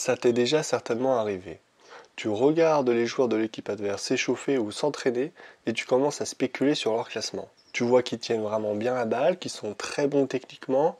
Ça t'est déjà certainement arrivé. Tu regardes les joueurs de l'équipe adverse s'échauffer ou s'entraîner et tu commences à spéculer sur leur classement. Tu vois qu'ils tiennent vraiment bien la balle, qu'ils sont très bons techniquement,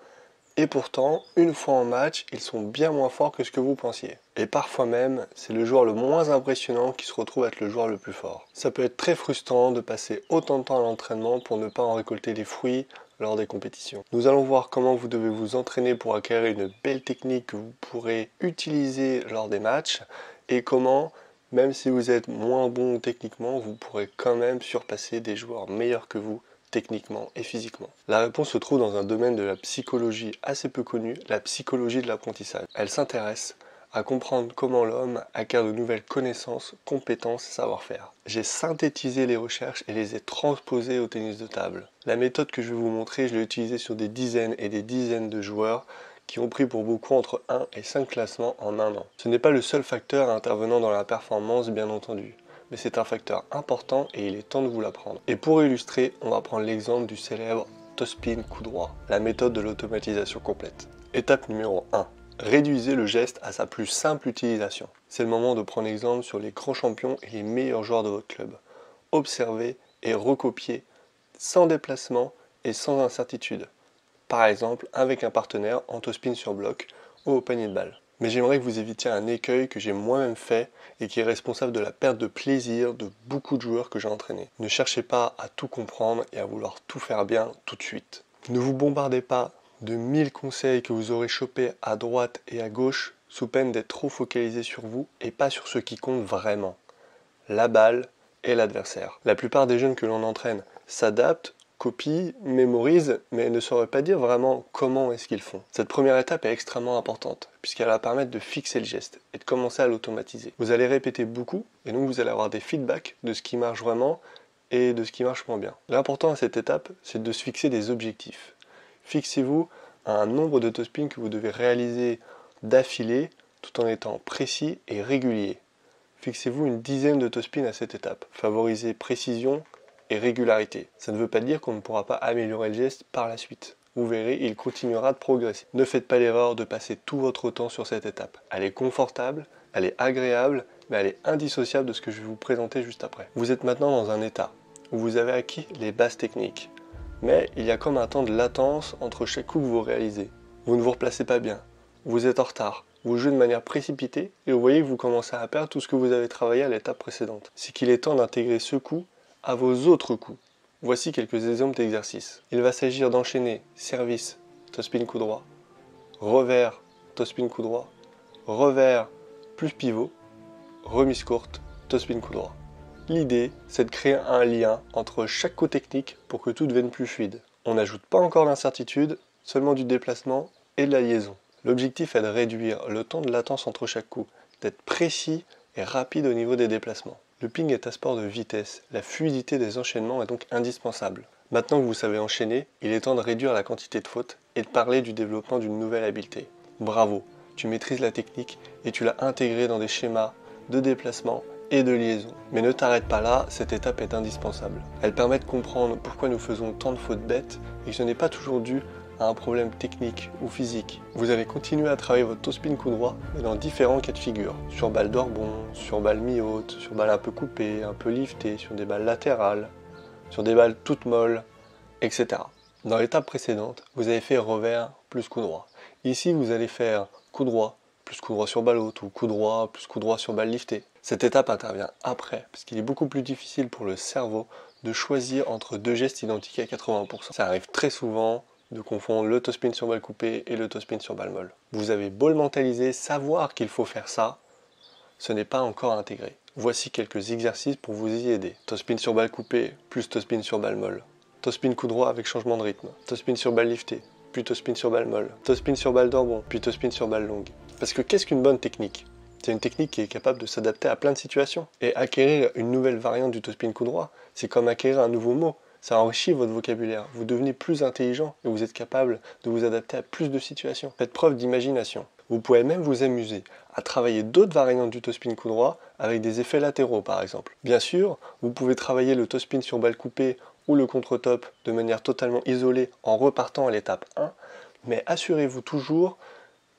et pourtant, une fois en match, ils sont bien moins forts que ce que vous pensiez. Et parfois même, c'est le joueur le moins impressionnant qui se retrouve à être le joueur le plus fort. Ça peut être très frustrant de passer autant de temps à l'entraînement pour ne pas en récolter les fruits lors des compétitions. Nous allons voir comment vous devez vous entraîner pour acquérir une belle technique que vous pourrez utiliser lors des matchs et comment, même si vous êtes moins bon techniquement, vous pourrez quand même surpasser des joueurs meilleurs que vous techniquement et physiquement. La réponse se trouve dans un domaine de la psychologie assez peu connu, la psychologie de l'apprentissage. Elle s'intéresse à comprendre comment l'homme acquiert de nouvelles connaissances, compétences et savoir-faire. J'ai synthétisé les recherches et les ai transposées au tennis de table. La méthode que je vais vous montrer, je l'ai utilisée sur des dizaines et des dizaines de joueurs qui ont pris pour beaucoup entre 1 et 5 classements en un an. Ce n'est pas le seul facteur intervenant dans la performance, bien entendu, mais c'est un facteur important et il est temps de vous l'apprendre. Et pour illustrer, on va prendre l'exemple du célèbre toe-spin coup droit, la méthode de l'automatisation complète. Étape numéro 1. Réduisez le geste à sa plus simple utilisation. C'est le moment de prendre exemple sur les grands champions et les meilleurs joueurs de votre club. Observez et recopiez sans déplacement et sans incertitude. Par exemple, avec un partenaire en toe-spin sur bloc ou au panier de balle. Mais j'aimerais que vous évitiez un écueil que j'ai moi-même fait et qui est responsable de la perte de plaisir de beaucoup de joueurs que j'ai entraînés. Ne cherchez pas à tout comprendre et à vouloir tout faire bien tout de suite. Ne vous bombardez pas de 1000 conseils que vous aurez chopés à droite et à gauche sous peine d'être trop focalisé sur vous et pas sur ce qui compte vraiment. La balle et l'adversaire. La plupart des jeunes que l'on entraîne s'adaptent, copient, mémorisent, mais ne sauraient pas dire vraiment comment est-ce qu'ils font. Cette première étape est extrêmement importante, puisqu'elle va permettre de fixer le geste et de commencer à l'automatiser. Vous allez répéter beaucoup, et donc vous allez avoir des feedbacks de ce qui marche vraiment et de ce qui marche moins bien. L'important à cette étape, c'est de se fixer des objectifs. Fixez-vous un nombre de toe-spins que vous devez réaliser d'affilée, tout en étant précis et régulier. Fixez-vous une dizaine de toe-spins à cette étape. Favorisez précision et régularité. Ça ne veut pas dire qu'on ne pourra pas améliorer le geste par la suite. Vous verrez, il continuera de progresser. Ne faites pas l'erreur de passer tout votre temps sur cette étape. Elle est confortable, elle est agréable, mais elle est indissociable de ce que je vais vous présenter juste après. Vous êtes maintenant dans un état où vous avez acquis les bases techniques. Mais il y a comme un temps de latence entre chaque coup que vous réalisez. Vous ne vous replacez pas bien. Vous êtes en retard. Vous jouez de manière précipitée et vous voyez que vous commencez à perdre tout ce que vous avez travaillé à l'étape précédente. C'est qu'il est temps d'intégrer ce coup à vos autres coups. Voici quelques exemples d'exercices. Il va s'agir d'enchaîner service, toe-spin coup droit, revers, toe-spin coup droit, revers plus pivot, remise courte, toe-spin coup droit. L'idée, c'est de créer un lien entre chaque coup technique pour que tout devienne plus fluide. On n'ajoute pas encore d'incertitude, seulement du déplacement et de la liaison. L'objectif est de réduire le temps de latence entre chaque coup, d'être précis et rapide au niveau des déplacements. Le ping est un sport de vitesse, la fluidité des enchaînements est donc indispensable. Maintenant que vous savez enchaîner, il est temps de réduire la quantité de fautes et de parler du développement d'une nouvelle habileté. Bravo, tu maîtrises la technique et tu l'as intégrée dans des schémas de déplacement et de liaison. Mais ne t'arrête pas là, cette étape est indispensable. Elle permet de comprendre pourquoi nous faisons tant de fautes bêtes et que ce n'est pas toujours dû à un problème technique ou physique. Vous allez continuer à travailler votre toe-spin coup droit, mais dans différents cas de figure. Sur balle de rebond, sur balle mi-haute, sur balle un peu coupée, un peu liftée, sur des balles latérales, sur des balles toutes molles, etc. Dans l'étape précédente, vous avez fait revers plus coup droit. Ici, vous allez faire coup droit plus coup droit sur balle haute ou coup droit plus coup droit sur balle liftée. Cette étape intervient après, parce qu'il est beaucoup plus difficile pour le cerveau de choisir entre deux gestes identiques à 80%. Ça arrive très souvent de confondre le toe-spin sur balle coupée et le toe-spin sur balle molle. Vous avez beau le mentaliser, savoir qu'il faut faire ça, ce n'est pas encore intégré. Voici quelques exercices pour vous y aider. Toe-spin sur balle coupée, plus toe-spin sur balle molle. Toe-spin coup droit avec changement de rythme. Toe-spin sur balle liftée, puis toe-spin sur balle molle. Toe-spin sur balle de rebond, puis toe-spin sur balle longue. Parce que qu'est-ce qu'une bonne technique ? C'est une technique qui est capable de s'adapter à plein de situations. Et acquérir une nouvelle variante du toe-spin coup droit, c'est comme acquérir un nouveau mot. Ça enrichit votre vocabulaire, vous devenez plus intelligent et vous êtes capable de vous adapter à plus de situations. Faites preuve d'imagination. Vous pouvez même vous amuser à travailler d'autres variantes du toe-spin coup droit avec des effets latéraux par exemple. Bien sûr, vous pouvez travailler le toe-spin sur balle coupée ou le contre-top de manière totalement isolée en repartant à l'étape 1, mais assurez-vous toujours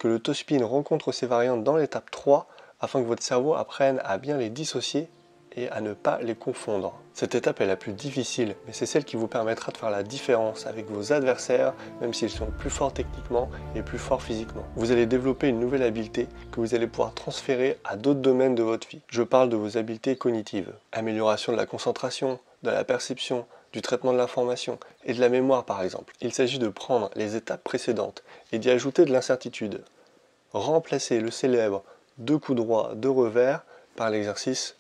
que le toe spin rencontre ces variantes dans l'étape 3 afin que votre cerveau apprenne à bien les dissocier et à ne pas les confondre. Cette étape est la plus difficile, mais c'est celle qui vous permettra de faire la différence avec vos adversaires, même s'ils sont plus forts techniquement et plus forts physiquement. Vous allez développer une nouvelle habileté que vous allez pouvoir transférer à d'autres domaines de votre vie. Je parle de vos habiletés cognitives. Amélioration de la concentration, de la perception, du traitement de l'information et de la mémoire par exemple. Il s'agit de prendre les étapes précédentes et d'y ajouter de l'incertitude. Remplacer le célèbre 2 coups droits, 2 revers par l'exercice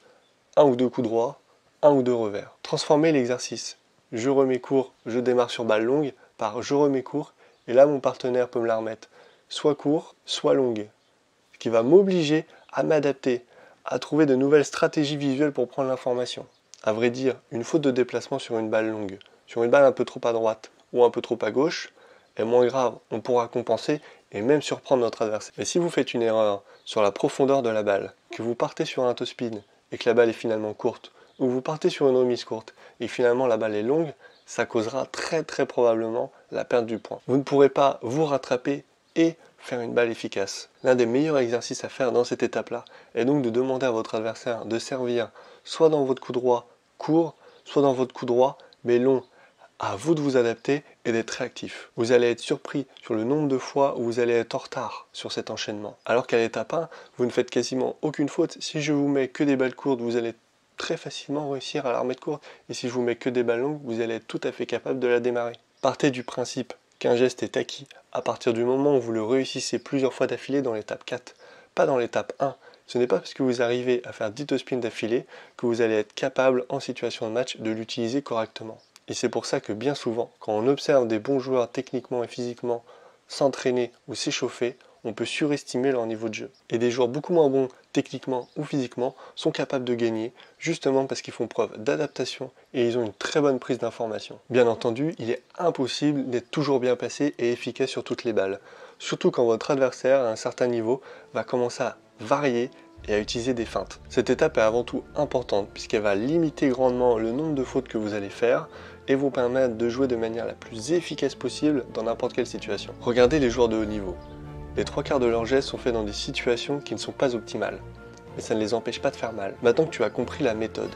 1 ou 2 coups droits, 1 ou 2 revers. Transformer l'exercice je remets court, je démarre sur balle longue par je remets court et là mon partenaire peut me la remettre soit court, soit longue. Ce qui va m'obliger à m'adapter, à trouver de nouvelles stratégies visuelles pour prendre l'information. À vrai dire, une faute de déplacement sur une balle longue, sur une balle un peu trop à droite ou un peu trop à gauche, est moins grave, on pourra compenser et même surprendre notre adversaire. Mais si vous faites une erreur sur la profondeur de la balle, que vous partez sur un toe spin et que la balle est finalement courte, ou vous partez sur une remise courte et finalement la balle est longue, ça causera très probablement la perte du point. Vous ne pourrez pas vous rattraper et faire une balle efficace. L'un des meilleurs exercices à faire dans cette étape-là est donc de demander à votre adversaire de servir soit dans votre coup droit court, soit dans votre coup droit mais long. À vous de vous adapter et d'être réactif. Vous allez être surpris sur le nombre de fois où vous allez être en retard sur cet enchaînement. Alors qu'à l'étape 1, vous ne faites quasiment aucune faute. Si je vous mets que des balles courtes, vous allez très facilement réussir à la remettre courte. Et si je vous mets que des balles longues, vous allez être tout à fait capable de la démarrer. Partez du principe qu'un geste est acquis à partir du moment où vous le réussissez plusieurs fois d'affilée dans l'étape 4, pas dans l'étape 1. Ce n'est pas parce que vous arrivez à faire 10 toe spins d'affilée que vous allez être capable en situation de match de l'utiliser correctement. Et c'est pour ça que bien souvent, quand on observe des bons joueurs techniquement et physiquement s'entraîner ou s'échauffer, on peut surestimer leur niveau de jeu. Et des joueurs beaucoup moins bons techniquement ou physiquement sont capables de gagner justement parce qu'ils font preuve d'adaptation et ils ont une très bonne prise d'information. Bien entendu, il est impossible d'être toujours bien placé et efficace sur toutes les balles. Surtout quand votre adversaire à un certain niveau va commencer à varier et à utiliser des feintes. Cette étape est avant tout importante puisqu'elle va limiter grandement le nombre de fautes que vous allez faire et vous permettre de jouer de manière la plus efficace possible dans n'importe quelle situation. Regardez les joueurs de haut niveau. Les 3/4 de leurs gestes sont faits dans des situations qui ne sont pas optimales. Mais ça ne les empêche pas de faire mal. Maintenant que tu as compris la méthode,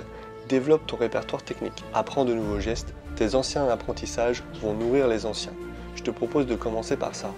développe ton répertoire technique. Apprends de nouveaux gestes. Tes anciens apprentissages vont nourrir les anciens. Je te propose de commencer par ça.